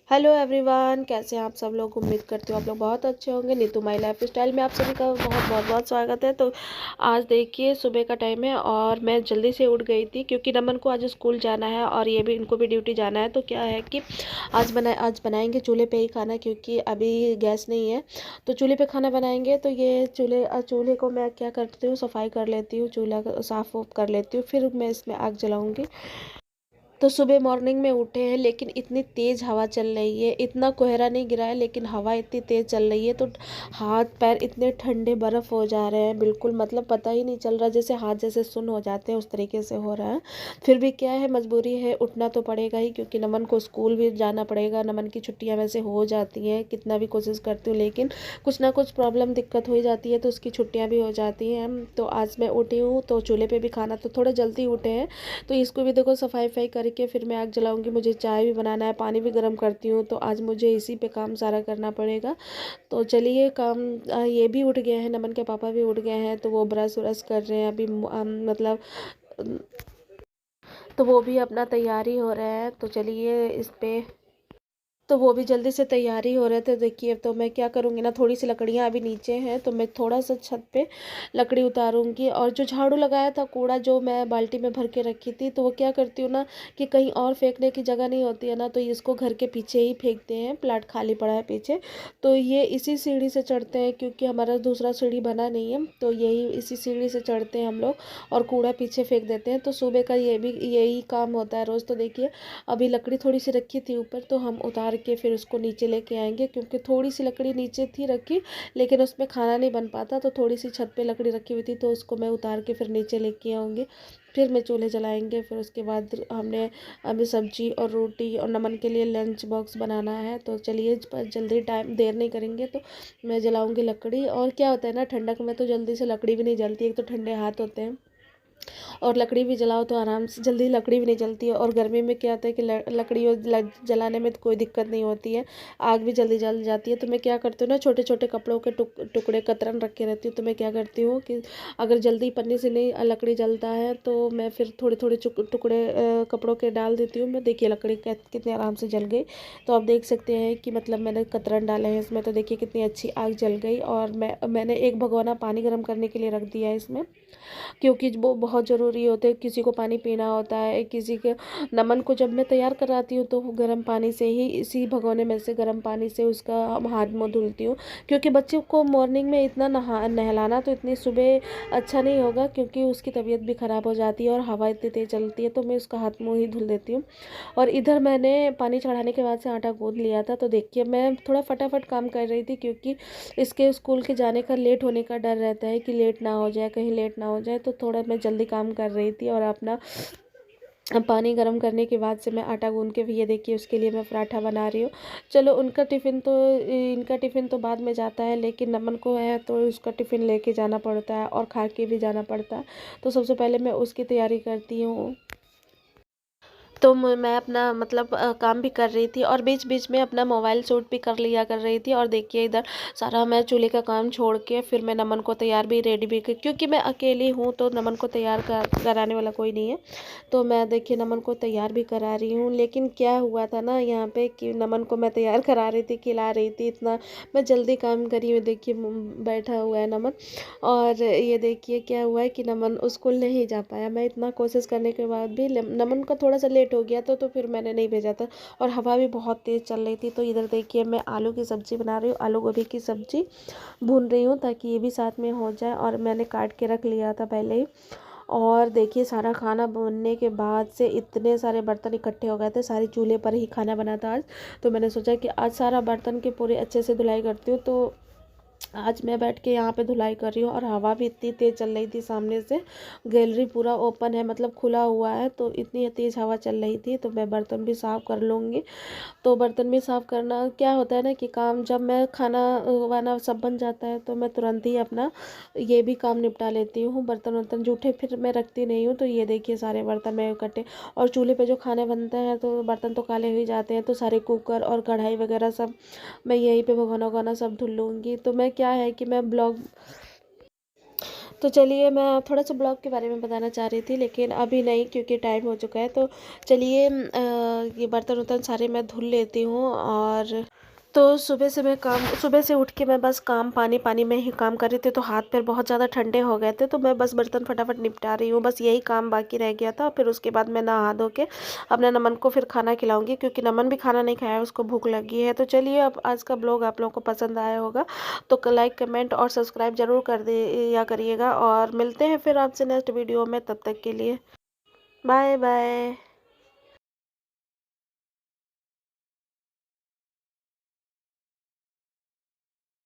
Hello everyone, कैसे हैं आप सब लोग। उम्मीद करती हूँ आप लोग बहुत अच्छे होंगे। नीतू माई लाइफ स्टाइल में आप सभी का बहुत बहुत बहुत स्वागत है। तो आज देखिए सुबह का टाइम है और मैं जल्दी से उठ गई थी क्योंकि नमन को आज स्कूल जाना है और ये भी इनको भी ड्यूटी जाना है। तो क्या है कि आज बनाएंगे चूल्हे पे ही खाना, क्योंकि अभी गैस नहीं है। तो चूल्हे पे खाना बनाएंगे। तो ये चूल्हे को मैं क्या करती हूँ, सफाई कर लेती हूँ, चूल्हा साफ कर लेती हूँ, फिर मैं इसमें आग जलाऊँगी। तो सुबह मॉर्निंग में उठे हैं, लेकिन इतनी तेज़ हवा चल रही है। इतना कोहरा नहीं गिरा है, लेकिन हवा इतनी तेज़ चल रही है तो हाथ पैर इतने ठंडे बर्फ़ हो जा रहे हैं। बिल्कुल मतलब पता ही नहीं चल रहा, जैसे हाथ जैसे सुन्न हो जाते हैं उस तरीके से हो रहा है। फिर भी क्या है, मजबूरी है, उठना तो पड़ेगा ही, क्योंकि नमन को स्कूल भी जाना पड़ेगा। नमन की छुट्टियाँ वैसे हो जाती हैं, कितना भी कोशिश करती हूँ, लेकिन कुछ ना कुछ प्रॉब्लम दिक्कत हो ही जाती है, तो उसकी छुट्टियाँ भी हो जाती हैं। तो आज मैं उठी हूँ तो चूल्हे पे भी खाना, तो थोड़ा जल्दी उठे हैं। तो इसको भी देखो सफाई वफाई करके फिर मैं आग जलाऊंगी। मुझे चाय भी बनाना है, पानी भी गर्म करती हूँ, तो आज मुझे इसी पे काम सारा करना पड़ेगा। तो चलिए काम ये भी उठ गए हैं, नमन के पापा भी उठ गए हैं, तो वो ब्रश व्रश कर रहे हैं अभी मतलब अम, तो वो भी अपना तैयारी हो रहा है। तो चलिए इस पे तो वो भी जल्दी से तैयारी हो रहे थे। देखिए तो मैं क्या करूँगी ना, थोड़ी सी लकड़ियाँ अभी नीचे हैं, तो मैं थोड़ा सा छत पे लकड़ी उतारूँगी। और जो झाड़ू लगाया था, कूड़ा जो मैं बाल्टी में भर के रखी थी, तो वो क्या करती हूँ ना कि कहीं और फेंकने की जगह नहीं होती है ना, तो इसको घर के पीछे ही फेंकते हैं। प्लाट खाली पड़ा है पीछे, तो ये इसी सीढ़ी से चढ़ते हैं, क्योंकि हमारा दूसरा सीढ़ी बना नहीं है, तो यही इसी सीढ़ी से चढ़ते हैं हम लोग और कूड़ा पीछे फेंक देते हैं। तो सुबह का ये भी यही काम होता है रोज़। तो देखिए अभी लकड़ी थोड़ी सी रखी थी ऊपर, तो हम उतार के फिर उसको नीचे लेके आएंगे, क्योंकि थोड़ी सी लकड़ी नीचे थी रखी, लेकिन उसमें खाना नहीं बन पाता। तो थोड़ी सी छत पे लकड़ी रखी हुई थी, तो उसको मैं उतार के फिर नीचे लेके आऊँगी। फिर मैं चूल्हे जलाएंगे। फिर उसके बाद हमने हमें सब्जी और रोटी और नमन के लिए लंच बॉक्स बनाना है। तो चलिए जल्दी, टाइम देर नहीं करेंगे। तो मैं जलाऊंगी लकड़ी। और क्या होता है ना, ठंडक में तो जल्दी से लकड़ी भी नहीं जलती, एक तो ठंडे हाथ होते हैं, और लकड़ी भी जलाओ तो आराम से जल्दी लकड़ी भी नहीं जलती है। और गर्मी में क्या होता है कि लकड़ी जलाने में तो कोई दिक्कत नहीं होती है, आग भी जल्दी जल जाती है। तो मैं क्या करती हूँ ना, छोटे छोटे कपड़ों के टुकड़े कतरन रखे रहती हूँ। तो मैं क्या करती हूँ कि अगर जल्दी पन्नी से नहीं लकड़ी जलता है, तो मैं फिर थोड़े थोड़े टुकड़े कपड़ों के डाल देती हूँ। मैं देखिए लकड़ी कितने आराम से जल गई। तो आप देख सकते हैं कि मतलब मैंने कतरन डाले हैं इसमें, तो देखिए कितनी अच्छी आग जल गई। और मैंने एक भगोना पानी गर्म करने के लिए रख दिया है इसमें, क्योंकि वो बहुत ज़रूरी होते हैं। किसी को पानी पीना होता है, किसी के नमन को जब मैं तैयार कराती हूँ, तो गर्म पानी से ही, इसी भगोने में से गर्म पानी से उसका हाथ मुँह धुलती हूँ। क्योंकि बच्चे को मॉर्निंग में इतना नहलाना तो इतनी सुबह अच्छा नहीं होगा, क्योंकि उसकी तबीयत भी ख़राब हो जाती है और हवा इतनी तेज़ चलती है। तो मैं उसका हाथ मुँह ही धुल देती हूँ। और इधर मैंने पानी चढ़ाने के बाद से आटा गूँथ लिया था। तो देखिए मैं थोड़ा फटाफट काम कर रही थी, क्योंकि इसके स्कूल के जाने का लेट होने का डर रहता है कि लेट ना हो जाए, कहीं लेट ना हो जाए। तो थोड़ा मैं जल्दी काम कर रही थी। और अपना पानी गर्म करने के बाद से मैं आटा गूंद के भी, ये देखिए उसके लिए मैं पराठा बना रही हूँ। चलो इनका टिफ़िन तो बाद में जाता है, लेकिन नमन को है तो उसका टिफ़िन लेके जाना पड़ता है और खा के भी जाना पड़ता है। तो सबसे पहले मैं उसकी तैयारी करती हूँ। तो मैं अपना मतलब काम भी कर रही थी, और बीच बीच में अपना मोबाइल शूट भी कर लिया कर रही थी। और देखिए इधर सारा मैं चूल्हे का काम छोड़ के फिर मैं नमन को तैयार भी रेडी भी क्योंकि मैं अकेली हूँ, तो नमन को तैयार कराने वाला कोई नहीं है। तो मैं देखिए नमन को तैयार भी करा रही हूँ। लेकिन क्या हुआ था ना यहाँ पे कि नमन को मैं तैयार करा रही थी, खिला रही थी, इतना मैं जल्दी काम करी हूँ। देखिए बैठा हुआ है नमन। और ये देखिए क्या हुआ है कि नमन स्कूल नहीं जा पाया। मैं इतना कोशिश करने के बाद भी नमन का थोड़ा सा लेट हो गया था, तो फिर मैंने नहीं भेजा था। और हवा भी बहुत तेज़ चल रही थी। तो इधर देखिए मैं आलू की सब्ज़ी बना रही हूँ, आलू गोभी की सब्ज़ी भून रही हूँ, ताकि ये भी साथ में हो जाए। और मैंने काट के रख लिया था पहले ही। और देखिए सारा खाना बनने के बाद से इतने सारे बर्तन इकट्ठे हो गए थे, सारी चूल्हे पर ही खाना बना था आज। तो मैंने सोचा कि आज सारा बर्तन की पूरी अच्छे से धुलाई करती हूँ। तो आज मैं बैठ के यहाँ पे धुलाई कर रही हूँ। और हवा भी इतनी तेज़ चल रही थी, सामने से गैलरी पूरा ओपन है, मतलब खुला हुआ है, तो इतनी तेज़ हवा चल रही थी। तो मैं बर्तन भी साफ़ कर लूँगी। तो बर्तन भी साफ़ करना क्या होता है ना कि काम, जब मैं खाना वाना सब बन जाता है, तो मैं तुरंत ही अपना ये भी काम निपटा लेती हूँ। बर्तन वर्तन जूठे फिर मैं रखती नहीं हूँ। तो ये देखिए सारे बर्तन मैं इकट्ठे, और चूल्हे पे जो खाने बनते हैं तो बर्तन तो काले हो ही जाते हैं, तो सारे कुकर और कढ़ाई वगैरह सब मैं यहीं पे भगोना वगोना सब धुल लूँगी। तो मैं क्या है कि मैं तो चलिए मैं थोड़ा सा ब्लॉग के बारे में बताना चाह रही थी, लेकिन अभी नहीं क्योंकि टाइम हो चुका है। तो चलिए ये बर्तन वर्तन सारे मैं धुल लेती हूँ। और तो सुबह से उठ के मैं बस काम पानी पानी में ही काम कर रही थी, तो हाथ पैर बहुत ज़्यादा ठंडे हो गए थे। तो मैं बस बर्तन फटाफट निपटा रही हूँ, बस यही काम बाकी रह गया था। फिर उसके बाद मैं नहा धो के अपने नमन को फिर खाना खिलाऊंगी, क्योंकि नमन भी खाना नहीं खाया है, उसको भूख लगी है। तो चलिए, अब आज का ब्लॉग आप लोगों को पसंद आया होगा तो लाइक कमेंट और सब्सक्राइब जरूर कर दे या करिएगा। और मिलते हैं फिर आपसे नेक्स्ट वीडियो में, तब तक के लिए बाय बाय।